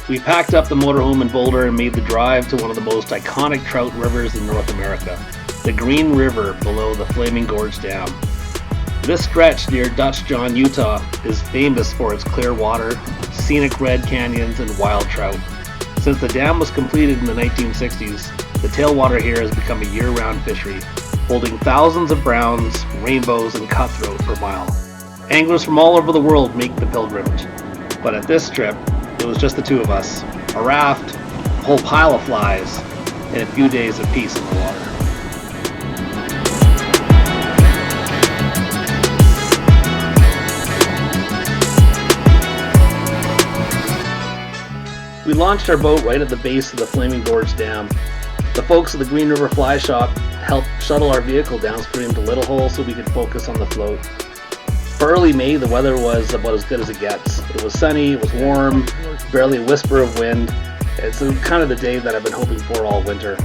We packed up the motorhome in Boulder and made the drive to one of the most iconic trout rivers in North America, the Green River below the Flaming Gorge Dam. This stretch near Dutch John, Utah is famous for its clear water, scenic red canyons, and wild trout. Since the dam was completed in the 1960s, the tailwater here has become a year-round fishery, holding thousands of browns, rainbows, and cutthroat per mile. Anglers from all over the world make the pilgrimage, but at this trip, it was just the two of us, a raft, a whole pile of flies, and a few days of peace in the water. We launched our boat right at the base of the Flaming Gorge Dam. The folks at the Green River Fly Shop helped shuttle our vehicle downstream to Little Hole so we could focus on the float. For early May, the weather was about as good as it gets. It was sunny, it was warm, barely a whisper of wind. It's kind of the day that I've been hoping for all winter.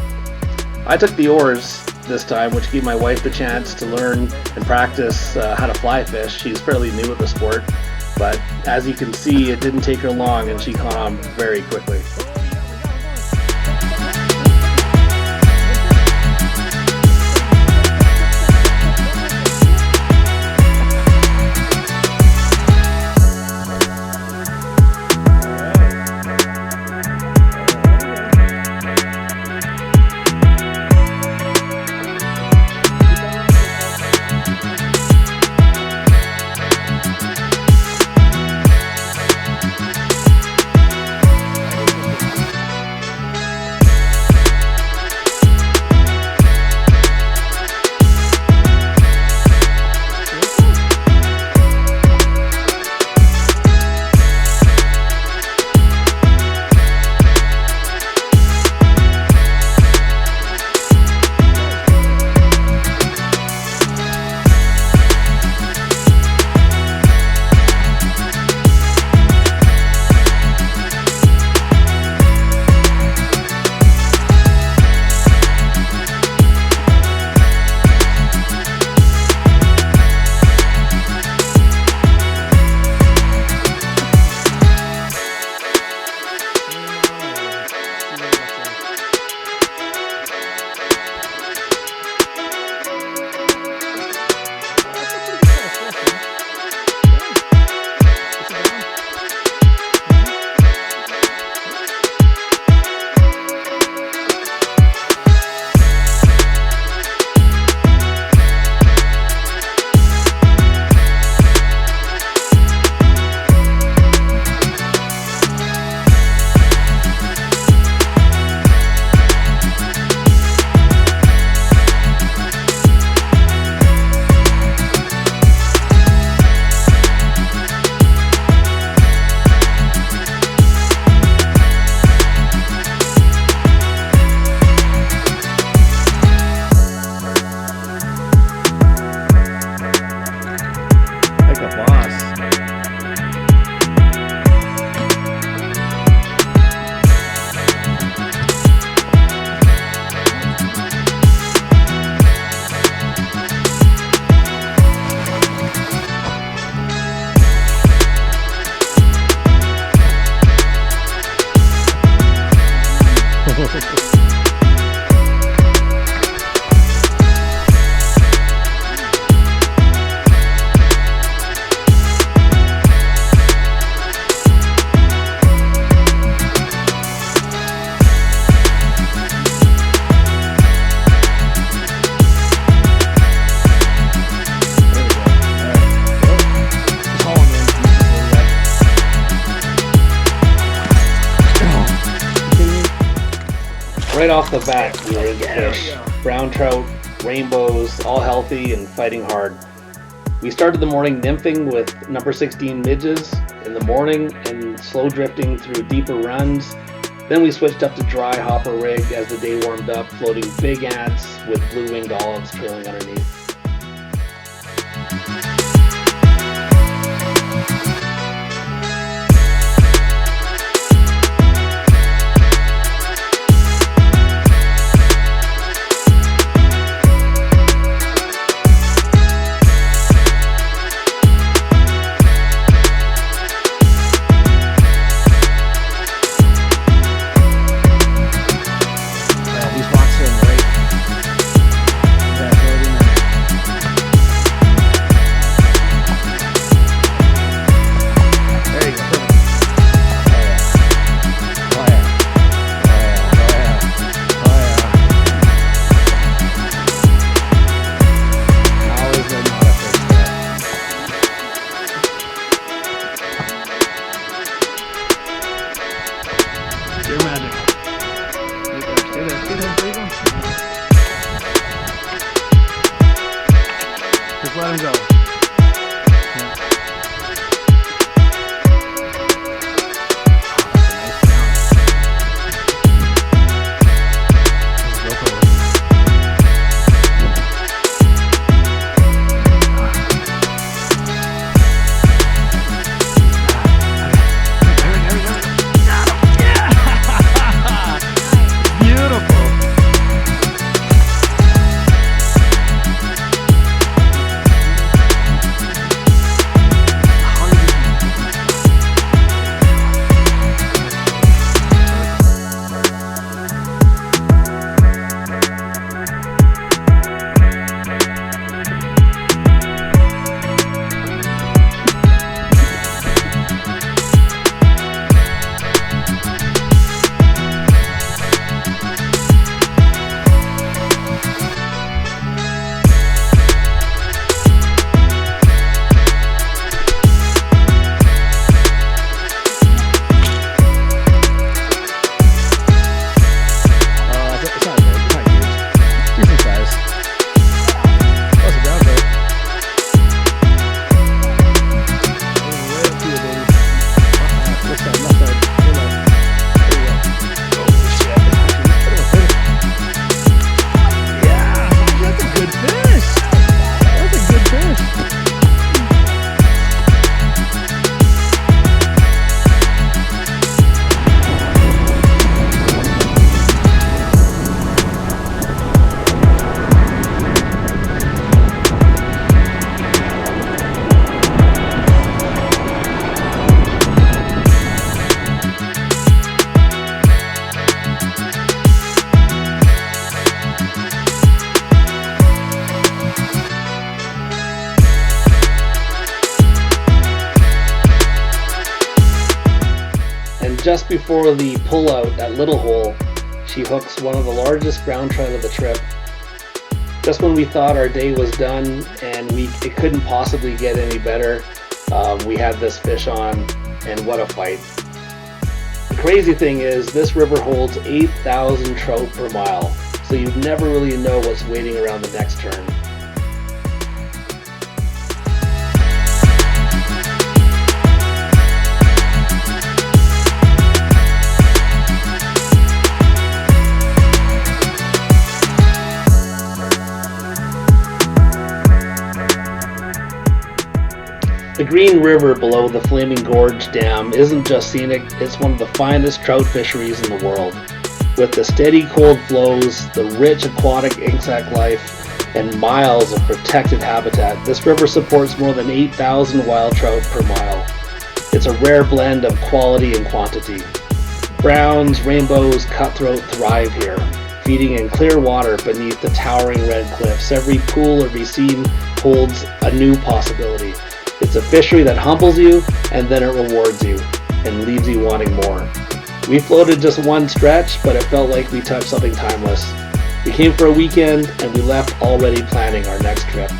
I took the oars this time, which gave my wife the chance to learn and practice how to fly fish. She's fairly new at the sport, but as you can see, it didn't take her long and she caught on very quickly. Right off the bat, we were in the fish. Brown trout, rainbows, all healthy and fighting hard. We started the morning nymphing with number 16 midges in the morning and slow drifting through deeper runs. Then we switched up to dry hopper rig as the day warmed up, floating big ants with blue-winged olives trailing underneath. Your magic. Stay there. There you go. Just let him go. Just before the pullout at Little Hole, she hooks one of the largest brown trout of the trip. Just when we thought our day was done and it couldn't possibly get any better, we had this fish on, and what a fight. The crazy thing is, this river holds 8,000 trout per mile, so you never really know what's waiting around the next turn. The Green River below the Flaming Gorge Dam isn't just scenic, it's one of the finest trout fisheries in the world. With the steady cold flows, the rich aquatic insect life, and miles of protected habitat, this river supports more than 8,000 wild trout per mile. It's a rare blend of quality and quantity. Browns, rainbows, cutthroat thrive here, feeding in clear water beneath the towering red cliffs. Every pool or receive holds a new possibility. It's a fishery that humbles you, and then it rewards you, and leaves you wanting more. We floated just one stretch, but it felt like we touched something timeless. We came for a weekend, and we left already planning our next trip.